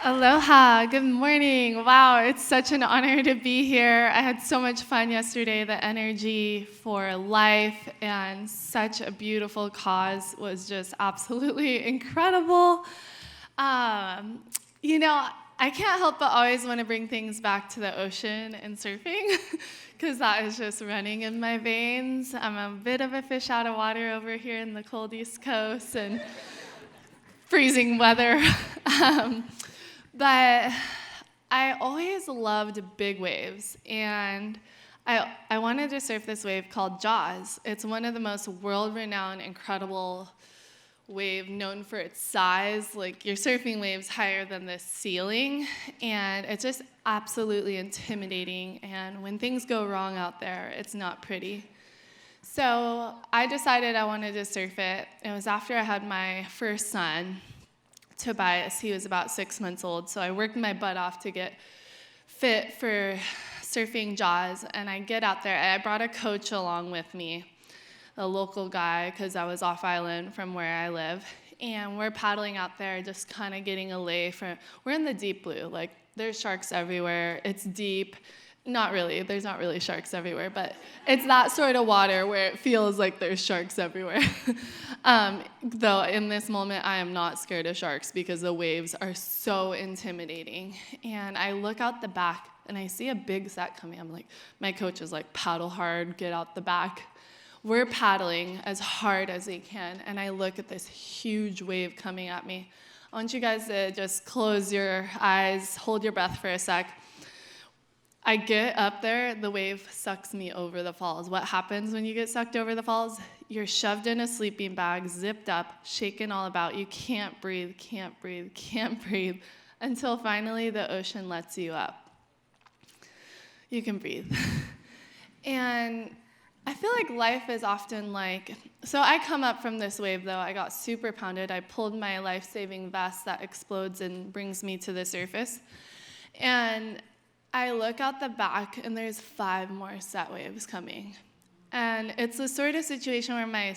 Aloha, good morning. Wow, it's such an honor to be here. I had so much fun yesterday. The energy for life and such a beautiful cause was just absolutely incredible. I can't help but always want to bring things back to the ocean and surfing because that is just running in my veins. I'm a bit of a fish out of water over here in the cold East Coast and freezing weather. But I always loved big waves, and I wanted to surf this wave called Jaws. It's one of the most world-renowned, incredible wave known for its size. Like, you're surfing waves higher than this ceiling, and it's just absolutely intimidating, and when things go wrong out there, it's not pretty. So I decided I wanted to surf it. It was after I had my first son, Tobias. He was about 6 months old, so I worked my butt off to get fit for surfing Jaws, and I get out there. I brought a coach along with me, a local guy, because I was off island from where I live, and we're paddling out there just kind of getting a lay from, we're in the deep blue, like there's sharks everywhere, it's deep. Not really, there's not really sharks everywhere, but it's that sort of water where it feels like there's sharks everywhere. Though in this moment, I am not scared of sharks because the waves are so intimidating. And I look out the back and I see a big set coming. I'm like, my coach is like, paddle hard, get out the back. We're paddling as hard as we can, and I look at this huge wave coming at me. I want you guys to just close your eyes, hold your breath for a sec. I get up there, the wave sucks me over the falls. What happens when you get sucked over the falls? You're shoved in a sleeping bag, zipped up, shaken all about. You can't breathe, until finally the ocean lets you up. You can breathe. And I feel like life is often like, so I come up from this wave though, I got super pounded. I pulled my life-saving vest that explodes and brings me to the surface. And I look out the back, and there's 5 more set waves coming. And it's the sort of situation where I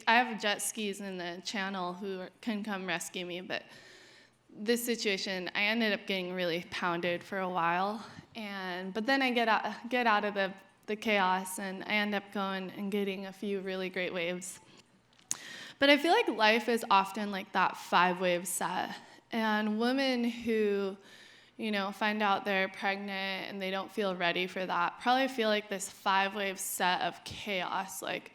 have jet skis in the channel who can come rescue me, but this situation, I ended up getting really pounded for a while. But then I get out of the chaos, and I end up going and getting a few really great waves. But I feel like life is often like that 5-wave set. And women who find out they're pregnant and they don't feel ready for that, probably feel like this 5-wave set of chaos, like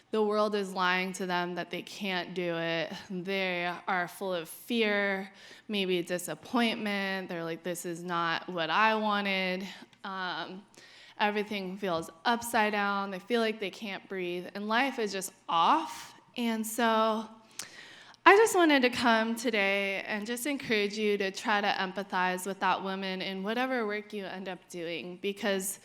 the world is lying to them that they can't do it. They are full of fear, maybe disappointment. They're like, this is not what I wanted. Everything feels upside down. They feel like they can't breathe, and life is just off. And so I just wanted to come today and just encourage you to try to empathize with that woman in whatever work you end up doing, because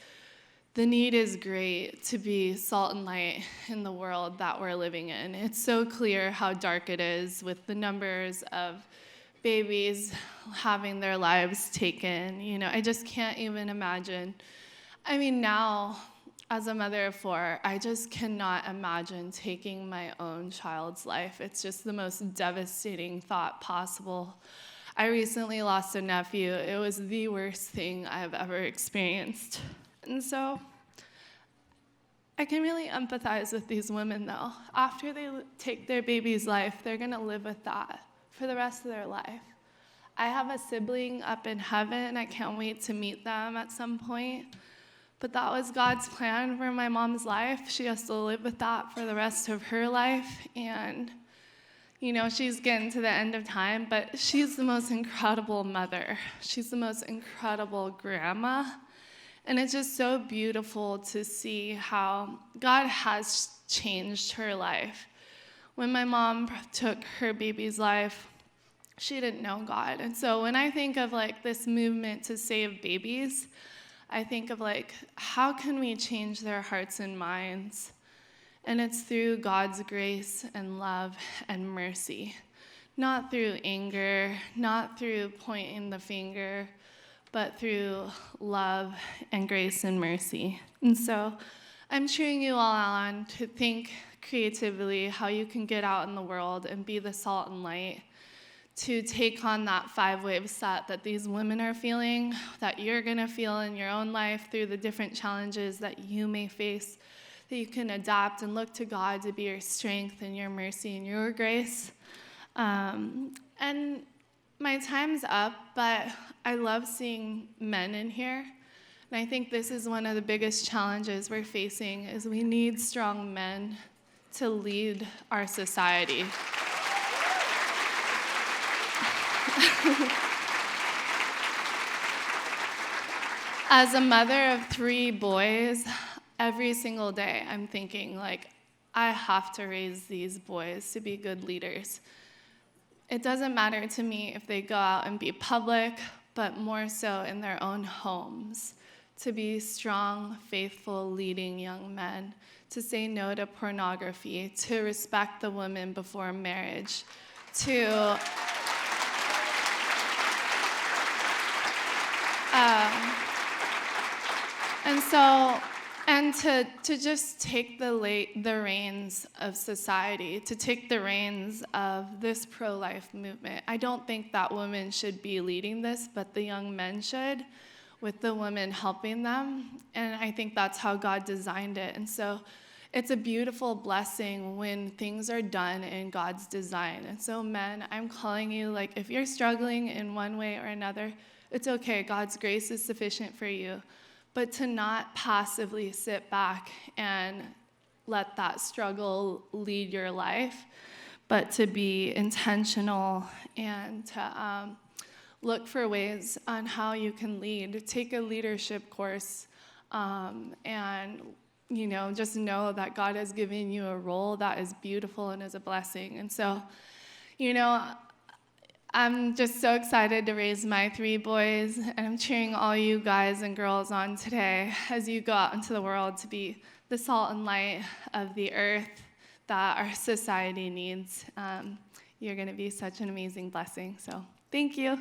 the need is great to be salt and light in the world that we're living in. It's so clear how dark it is with the numbers of babies having their lives taken. I just can't even imagine. I mean, now, as a mother of 4, I just cannot imagine taking my own child's life. It's just the most devastating thought possible. I recently lost a nephew. It was the worst thing I've ever experienced. And so I can really empathize with these women, though. After they take their baby's life, they're going to live with that for the rest of their life. I have a sibling up in heaven. I can't wait to meet them at some point. But that was God's plan for my mom's life. She has to live with that for the rest of her life. And, she's getting to the end of time, but she's the most incredible mother. She's the most incredible grandma. And it's just so beautiful to see how God has changed her life. When my mom took her baby's life, she didn't know God. And so when I think of this movement to save babies, I think of how can we change their hearts and minds? And it's through God's grace and love and mercy. Not through anger, not through pointing the finger, but through love and grace and mercy. And so I'm cheering you all on to think creatively how you can get out in the world and be the salt and light to take on that 5-wave set that these women are feeling, that you're going to feel in your own life through the different challenges that you may face, that you can adapt and look to God to be your strength and your mercy and your grace. And my time's up, but I love seeing men in here. And I think this is one of the biggest challenges we're facing is we need strong men to lead our society. As a mother of 3 boys, every single day I'm thinking, like, I have to raise these boys to be good leaders. It doesn't matter to me if they go out and be public, but more so in their own homes, to be strong, faithful, leading young men, to say no to pornography, to respect the woman before marriage, to and to just take the reins of society, to take the reins of this pro-life movement. I don't think that women should be leading this, but the young men should, with the women helping them. And I think that's how God designed it. And so it's a beautiful blessing when things are done in God's design. And so men, I'm calling you, like, if you're struggling in one way or another, it's okay. God's grace is sufficient for you. But to not passively sit back and let that struggle lead your life, but to be intentional and to look for ways on how you can lead. Take a leadership course and, just know that God has given you a role that is beautiful and is a blessing. And so, I'm just so excited to raise my 3 boys, and I'm cheering all you guys and girls on today as you go out into the world to be the salt and light of the earth that our society needs. You're going to be such an amazing blessing. So thank you.